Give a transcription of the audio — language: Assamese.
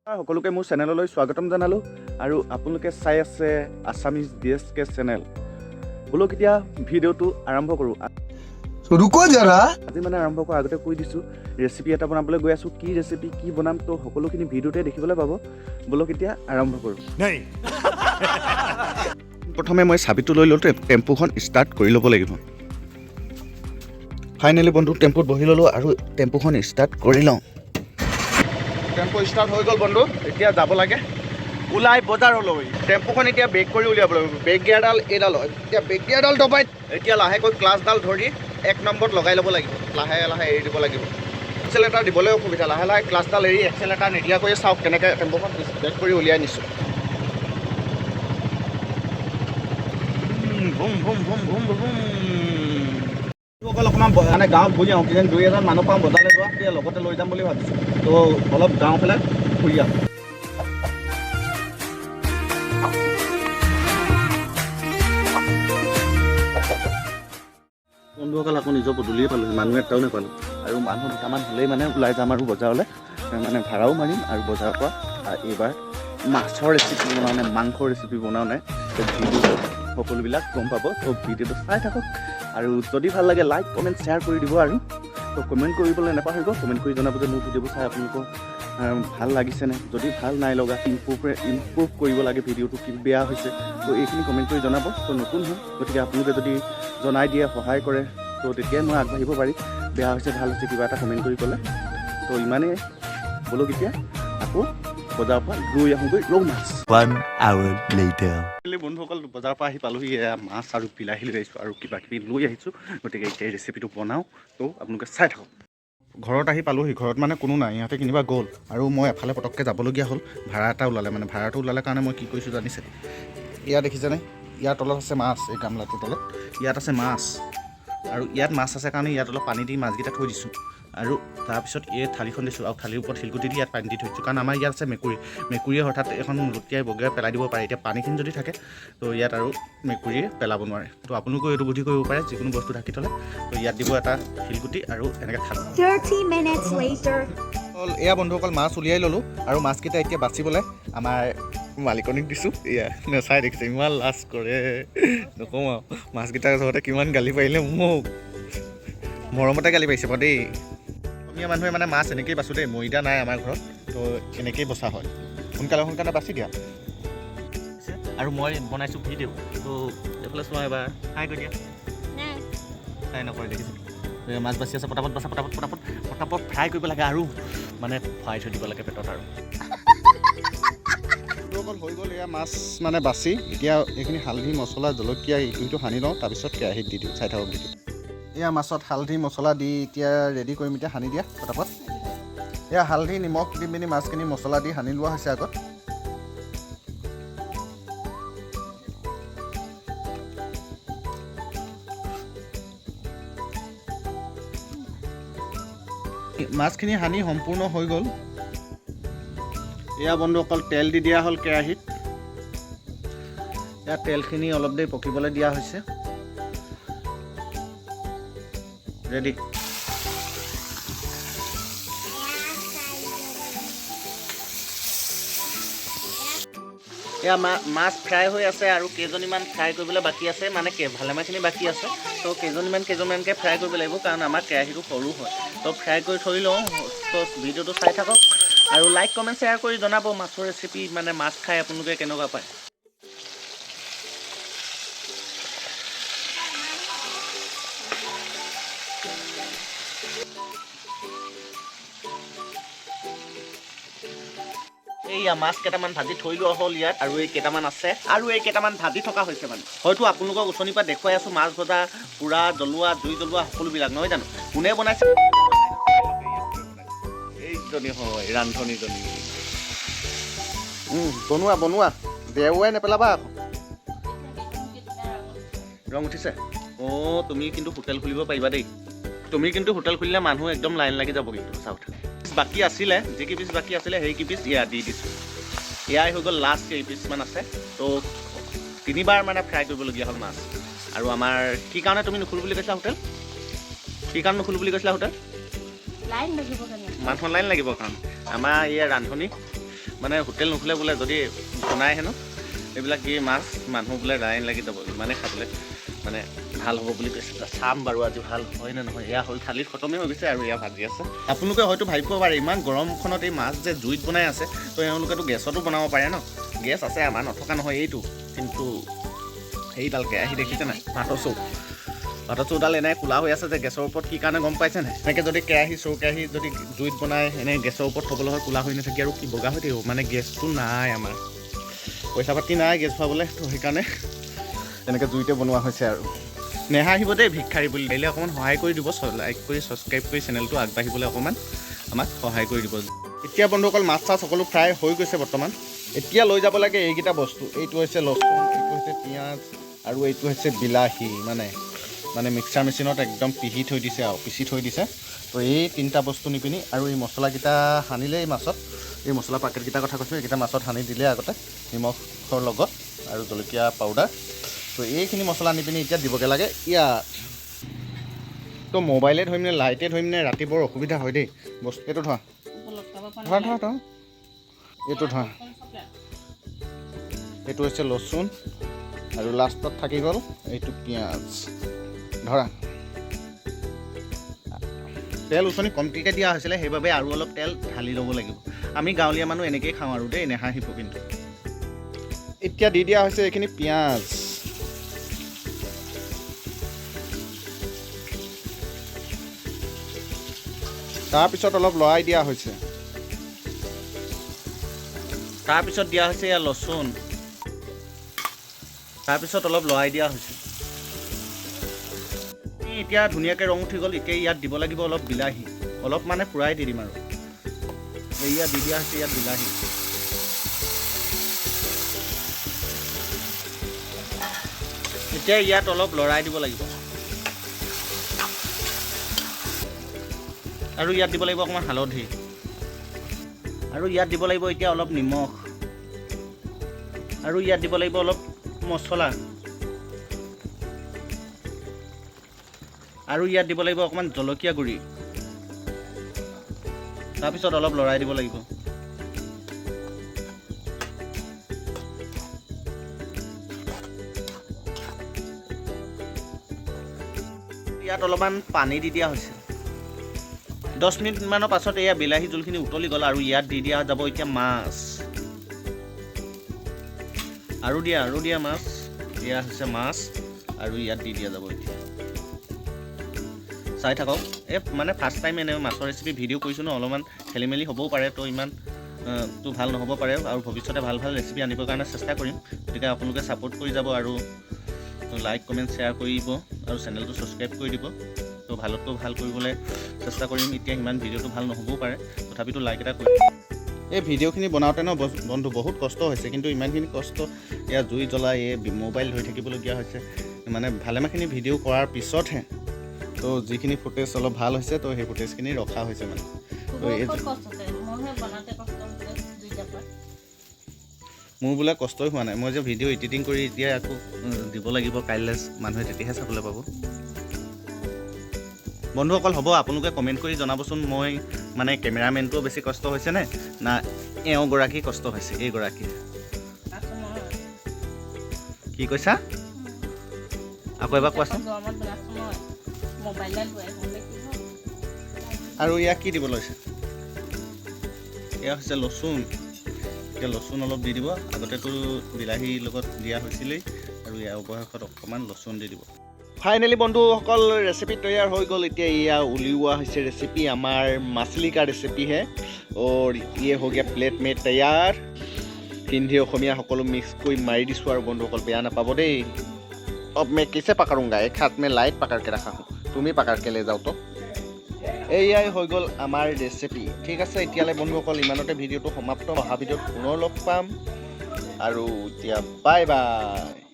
সকলোকে মোৰ চেনেললৈ স্বাগতম জনালোঁ আৰু আপোনালোকে চাই আছে আছামিজ DSK চেনেল। বোলো কেতিয়া ভিডিঅ'টো আৰম্ভ কৰোঁ। रुको जरा আজি মানে আৰম্ভ কৰাৰ আগতে কৈ দিছোঁ ৰেচিপি এটা বনাবলৈ গৈ আছোঁ। কি ৰেচিপি কি বনাম তো সকলোখিনি ভিডিঅ'তে দেখিবলৈ পাব। বোলো কেতিয়া আৰম্ভ কৰোঁ। প্ৰথমে মই চাবিটো লৈ লওঁ, টেম্পুখন ষ্টাৰ্ট কৰি ল'ব লাগিব। ফাইনেলি বন্ধু টেম্পুত বহি ল'লোঁ আৰু টেম্পুখন ষ্টাৰ্ট কৰি লওঁ। টেম্পু ষ্টাৰ্ট হৈ গ'ল বন্ধু, এতিয়া যাব লাগে ওলাই বজাৰলৈ। টেম্পুখন এতিয়া ব্ৰেক কৰি উলিয়াব লাগিব। ব্ৰেক গিয়াৰডাল এইডাল হয়, এতিয়া ব্ৰেক গিয়াৰডাল দবাই এতিয়া লাহেকৈ ক্লাছডাল ধৰি 1 নম্বৰত লগাই ল'ব লাগিব। লাহে লাহে এৰি দিব লাগিব। এক্সেলেটাৰ দিবলৈ অসুবিধা, লাহে লাহে ক্লাছডাল এৰি এক্সেলেটাৰ নিদিয়াকৈয়ে চাওক কেনেকৈ টেম্পুখন ব্ৰেক কৰি উলিয়াই নিছোঁ। ভুম ভুম ভুম ভুম ভুম। অকল অকণমান মানে গাঁৱত ঘূৰি আহোঁ, কিজানি 2-এজন মানুহ পাওঁ বজাৰলৈ যোৱা, তেতিয়া লগতে লৈ যাম বুলি ভাবিছোঁ। তো অলপ গাঁও ফালে ঘূৰি আহোঁ। বন্ধুসকল আকৌ নিজৰ পদূলিয়ে পালোঁ, মানুহ এটাও নাপালোঁ। আৰু মানুহ দুটামান হ'লেই মানে ওলাই যাম আৰু বজাৰলৈ, মানে ভাড়াও মাৰিম আৰু বজাৰৰ পৰা এইবাৰ মাছৰ ৰেচিপি বনাওঁ নে মাংসৰ ৰেচিপি বনাওঁ নে ভিডিঅ' সকলোবিলাক গম পাব। তো ভিডিঅ'টো চাই থাকক আৰু যদি ভাল লাগে লাইক কমেণ্ট শ্বেয়াৰ কৰি দিব। আৰু তো কমেণ্ট কৰিবলৈ নাপাহৰিব, কমেণ্ট কৰি জনাব যে মোৰ ভিডিঅ'বোৰ চাই আপোনালোকৰ ভাল লাগিছেনে। যদি ভাল নাই লগা, ইমপ্ৰুভ কৰিব লাগে, ভিডিঅ'টো কি বেয়া হৈছে, তো এইখিনি কমেণ্ট কৰি জনাব। তো নতুন হয় গতিকে আপোনালোকে যদি জনাই দিয়ে সহায় কৰে তো তেতিয়াই মই আগবাঢ়িব পাৰিম। বেয়া হৈছে ভাল হৈছে কিবা এটা কমেণ্ট কৰি ক'লে। তো ইমানেই বোলো কেতিয়া আকৌ বজাৰৰ পৰা লৈ আহোঁগৈ ৰৌ মাছ। 1 hour later বন্ধুসকল বজাৰৰ পৰা আহি পালোঁহি। মাছ আৰু বিলাহী লৈ আহিছোঁ আৰু কিবা কিবি লৈ আহিছোঁ। গতিকে এতিয়া ৰেচিপিটো বনাওঁ, তো আপোনালোকে চাই থাকক। ঘৰত আহি পালোঁহি, ঘৰত মানে কোনো নাই, ইহঁতে কিনিবা গ'ল আৰু মই এফালে পটককৈ যাবলগীয়া হ'ল। ভাড়া এটা ওলালে, মানে ভাড়াটো ওলালে কাৰণে মই কি কৰিছোঁ জানিছে, ইয়াত দেখিছেনে, ইয়াৰ তলত আছে মাছ, এই গামলাটোৰ তলত ইয়াত আছে মাছ। আৰু ইয়াত মাছ আছে কাৰণে ইয়াত অলপ পানী দি মাছকেইটা থৈ দিছোঁ। আৰু তাৰপিছত এই থালিখন দিছোঁ আৰু থালিৰ ওপৰত শিলগুটি দি ইয়াত পানী দি থৈ দিছোঁ। কাৰণ আমাৰ ইয়াত আছে মেকুৰীয়ে হঠাৎ এখন লুটিয়াই বগীয়াই পেলাই দিব পাৰে। এতিয়া পানীখিনি যদি থাকে তো ইয়াত আৰু মেকুৰীয়ে পেলাব নোৱাৰে। তো আপোনালোকেও এইটো বুদ্ধি কৰিব পাৰে, যিকোনো বস্তু ঢাকি থ'লে। তো ইয়াত দিব এটা শিলগুটি আৰু এনেকৈ থালি। 30 minutes later. এয়া বন্ধুসকল মাছ উলিয়াই ল'লোঁ আৰু মাছকেইটা এতিয়া বাচিবলৈ আমাৰ মালিকনীক দিছোঁ। এয়া নেচাই দেখিছে, ইমান লাজ কৰে নকওঁ আৰু। মাছকেইটাৰ ওচৰতে কিমান গালি পাৰিলে মোক, মৰমতে গালি পাৰিছে বাৰু দেই। অসমীয়া মানুহে মানে মাছ এনেকৈয়ে বাছোঁ দেই, মৈদা নাই আমাৰ ঘৰত, তো এনেকৈয়ে বচা হয়। সোনকালে সোনকালে বাচি দিয়া। আৰু মই বনাইছোঁ ভিডিঅ', তো এইফালে চোৱা এবাৰ হাই কৰি দিয়া। হাই নকৰে দেখিছোঁ। মাছ বাচি আছে, পটাপট বাচা, পটাপট ফ্ৰাই কৰিব লাগে আৰু মানে ফ্ৰাই থৈ দিব লাগে পেটত। আৰু অকল হৈ গ'ল এয়া মাছ মানে বাচি। এতিয়া এইখিনি হালধি মছলা জলকীয়া এইখিনিটো সানি লওঁ, তাৰপিছত কেৰাহীত দি দিওঁ। চাই থাকক ভিডিঅ'। এয়া মাছত হালধি মছলা দি এতিয়া ৰেডি কৰিম। এতিয়া সানি দিয়া পটাপট। এয়া হালধি নিমখ দি পিনি মাছখিনি মছলা দি সানি লোৱা হৈছে আগত। মাছখিনি সানি সম্পূৰ্ণ হৈ গ'ল। এয়া বন্ধু অকল তেল দি দিয়া হ'ল কেৰাহীত। এয়া তেলখিনি অলপ দেৰি পকিবলৈ দিয়া হৈছে। ৰেডি। এয়া মাছ ফ্ৰাই হৈ আছে আৰু কেইজনীমান ফ্ৰাই কৰিবলৈ বাকী আছে, মানে ভালেমানখিনি বাকী আছে। তো কেইজনমানকৈ ফ্ৰাই কৰিব লাগিব, কাৰণ আমাৰ কেৰাহীটো সৰু হয়। তো ফ্ৰাই কৰি থৈ লওঁ। তো ভিডিঅ'টো চাই থাকক আৰু লাইক কমেণ্ট শ্বেয়াৰ কৰি জনাব মাছৰ ৰেচিপি, মানে মাছ খাই আপোনালোকে কেনেকুৱা পায়। এইয়া মাছ কেইটামান ভাজি থৈ লোৱা হ'ল ইয়াত, আৰু এই কেইটামান আছে আৰু এই কেইটামান ভাজি থকা হৈছে। মানে হয়তো আপোনালোকক ওচনিৰ পৰা দেখুৱাই আছোঁ মাছ ভজা, পুৰা জ্বলোৱা, জুই জ্বলোৱা সকলোবিলাক, নহয় জানো? কোনে বনাইছে? এইজনী হয় ৰান্ধনীজনী। বনোৱা দেওৱাই নেপেলাবা আকৌ। ৰং উঠিছে? অঁ, তুমি কিন্তু হোটেল খুলিব পাৰিবা দেই। তুমি কিন্তু হোটেল খুলিলে মানুহ একদম লাইন লাগি যাব। কিন্তু সঁচা কথা, বাকী আছিলে, যি কেইপিচ বাকী আছিলে সেই কেইপিচ এয়া দি দিছোঁ। এয়াই হৈ গ'ল লাষ্ট কেইপিচমান আছে। তো 3বাৰ মানে ফ্ৰাই কৰিবলগীয়া হ'ল মাছ। আৰু আমাৰ কি কাৰণে তুমি নুখুলো বুলি কৈছিলা হোটেল? কি কাৰণে নুখুলো বুলি কৈছিলা হোটেল? লাইন লাগিব কাৰণে, মানুহৰ লাইন লাগিব কাৰণ আমাৰ এই ৰান্ধনী মানে হোটেল নুখুলে বোলে যদি বনাই হেনো এইবিলাক কি মাছ মানুহ বোলে লাইন লাগি যাব ইমানে খাবলৈ মানে ভাল হ'ব বুলি কৈছে চাম বাৰু আজি ভাল হয় নে নহয় এয়া হ'ল থালি খতমেই হৈ গৈছে আৰু এয়া ভাজি আছে আপোনালোকে হয়তো ভাবিব পাৰে ইমান গৰমখনত এই মাছ যে জুইত বনাই আছে তো এওঁলোকেতো গেছতো বনাব পাৰে ন গেছ আছে আমাৰ নথকা নহয় এইটো কিন্তু সেইডাল কেৰাহী দেখিছে নাই ভাতৰ চৌডাল এনে কোলা হৈ আছে যে গেছৰ ওপৰত কি কাৰণে গম পাইছে নাই এনেকৈ যদি চৌকেৰাহী যদি জুইত বনাই এনেই গেছৰ ওপৰত থ'বলৈ হয় কোলা হৈ নাথাকে আৰু কি বগা হৈ থাকিব মানে গেছটো নাই আমাৰ পইচা পাতি নাই গেছ ভৰাবলৈ তো সেইকাৰণে এনেকৈ জুইতে বনোৱা হৈছে আৰু নেহাঁহিব দেই ভিক্ষাৰী বুলি পাৰিলে অকণমান সহায় কৰি দিব লাইক কৰি ছাবস্ক্ৰাইব কৰি চেনেলটো আগবাঢ়িবলৈ অকণমান আমাক সহায় কৰি দিব এতিয়া বন্ধুসকল মাছ চাছ সকলো ফ্ৰাই হৈ গৈছে বৰ্তমান এতিয়া লৈ যাব লাগে এইকেইটা বস্তু এইটো হৈছে লচুন এইটো হৈছে পিঁয়াজ আৰু এইটো হৈছে বিলাহী মানে মিক্সাৰ মেচিনত একদম পিচি থৈ দিছে তো এই তিনিটা বস্তু নিপিনি আৰু এই মছলাকেইটা সানিলে এই মাছত এই মছলা পেকেটকেইটাৰ কথা কৈছোঁ এইকেইটা মাছত সানি দিলে আগতে নিমখৰ লগত আৰু জলকীয়া পাউডাৰ তো এইখিনি মছলা নিপিনি এতিয়া দিবগৈ লাগে ইয়াত তো মোবাইলে ধৰিম নে লাইটে ধৰিম নে ৰাতি বৰ অসুবিধা হয় দেই বস্তু এইটো ধৰা এইটো ধৰা এইটো হৈছে লচুন আৰু লাষ্টত থাকি গ'ল এইটো পিঁয়াজ ধৰা তেল উচনি কমটিকৈ দিয়া হৈছিলে সেইবাবে আৰু অলপ তেল ঢালি ল'ব লাগিব আমি গাঁৱলীয়া মানুহ এনেকৈয়ে খাওঁ আৰু দেই নেহাঁহিব কিন্তু এতিয়া দি দিয়া হৈছে এইখিনি পিঁয়াজ তাৰপিছত অলপ লৰাই দিয়া হৈছে তাৰপিছত দিয়া হৈছে এয়া লচুন তাৰপিছত অলপ লৰাই দিয়া হৈছে এতিয়া ধুনীয়াকৈ ৰং উঠি গ'ল এতিয়া ইয়াত দিব লাগিব অলপ বিলাহী অলপ মানে পুৰাই দি দিম আৰু ইয়াত দি দিয়া হৈছে ইয়াত বিলাহী এতিয়া ইয়াত অলপ লৰাই দিব লাগিব আৰু ইয়াত দিব লাগিব অকণমান হালধি আৰু ইয়াত দিব লাগিব এতিয়া অলপ নিমখ আৰু ইয়াত দিব লাগিব অলপ মছলা আৰু ইয়াত দিব লাগিব অকণমান জলকীয়া গুড়ি তাৰপিছত অলপ লৰাই দিব লাগিব ইয়াত অলপমান পানী দি দিয়া হৈছে 10 মিনিটমানৰ পাছত এয়া বিলাহী জোলখিনি উতলি গ'ল আৰু ইয়াত দি দিয়া যাব এতিয়া মাছ আৰু দিয়া মাছ এয়া হৈছে মাছ আৰু ইয়াত দি দিয়া যাব এতিয়া চাই থাকক মানে ফাৰ্ষ্ট টাইম এনে মাছৰ ৰেচিপি ভিডিঅ' কৰিছোঁ ন অলপমান খেলি মেলি হ'বও পাৰে তো ইমান তো ভাল নহ'ব পাৰে আৰু ভৱিষ্যতে ভাল ৰেচিপি আনিবৰ কাৰণে চেষ্টা কৰিম গতিকে আপোনালোকে ছাপোৰ্ট কৰি যাব আৰু লাইক কমেণ্ট শ্বেয়াৰ কৰিব আৰু চেনেলটো ছাবস্ক্ৰাইব কৰি দিব তো ভালতকৈ ভাল কৰিবলৈ চেষ্টা কৰিম এতিয়া ইমান ভিডিঅ'টো ভাল নহ'বও পাৰে তথাপিতো লাইক এটা কৰি এই ভিডিঅ'খিনি বনাওঁতে ন বন্ধু বহুত কষ্ট হৈছে কিন্তু ইমানখিনি কষ্ট এয়া জুই জ্বলাই মোবাইল ধৰি থাকিবলগীয়া হৈছে মানে ভালেমানখিনি ভিডিঅ' কৰাৰ পিছতহে তো যিখিনি ফুটেজ অলপ ভাল হৈছে তো সেই ফুটেজখিনি ৰখা হৈছে মানে মোৰ বোলে কষ্টই হোৱা নাই মই যে ভিডিঅ' এডিটিং কৰি এতিয়া আকৌ দিব লাগিব কাইলৈ মানুহে তেতিয়াহে চাবলৈ পাব বন্ধুসকল হ'ব আপোনালোকে কমেণ্ট কৰি জনাবচোন মই মানে কেমেৰামেনটোও বেছি কষ্ট হৈছেনে না এওঁগৰাকী কষ্ট হৈছে এইগৰাকী কি কৈছা আকৌ এবাৰ কোৱাচোন আৰু ইয়াক কি দিব লৈছে এয়া হৈছে লচুন এতিয়া লচুন অলপ দি দিব আগতেতো বিলাহীৰ লগত দিয়া হৈছিলেই আৰু ইয়াৰ অৱশেষত অকণমান লচুন দি দিব ফাইনেলি বন্ধুসকল ৰেচিপি তৈয়াৰ হৈ গ'ল এতিয়া এয়া উলিওৱা হৈছে ৰেচিপি আমাৰ মাছলি কা ৰেচিপি হে और ये हो गया प्लेट में तैयार हिंदी অসমীয়া সকলো মিক্স কৰি মাৰি দিছোঁ আৰু বন্ধুসকল বেয়া নাপাব দেই अब मैं कैसे पकड़ूंगा एक हाथ में लाइट पकड़ के रखा हूँ तुम ही पकड़ के ले जाओ तो এয়াই হৈ গ'ল আমাৰ ৰেচিপি ঠিক আছে এতিয়ালৈ বন্ধুসকল ইমানতে ভিডিঅ'টো সমাপ্ত অহা ভিডিঅ'ত পুনৰ লগ পাম আৰু এতিয়া বাই বাই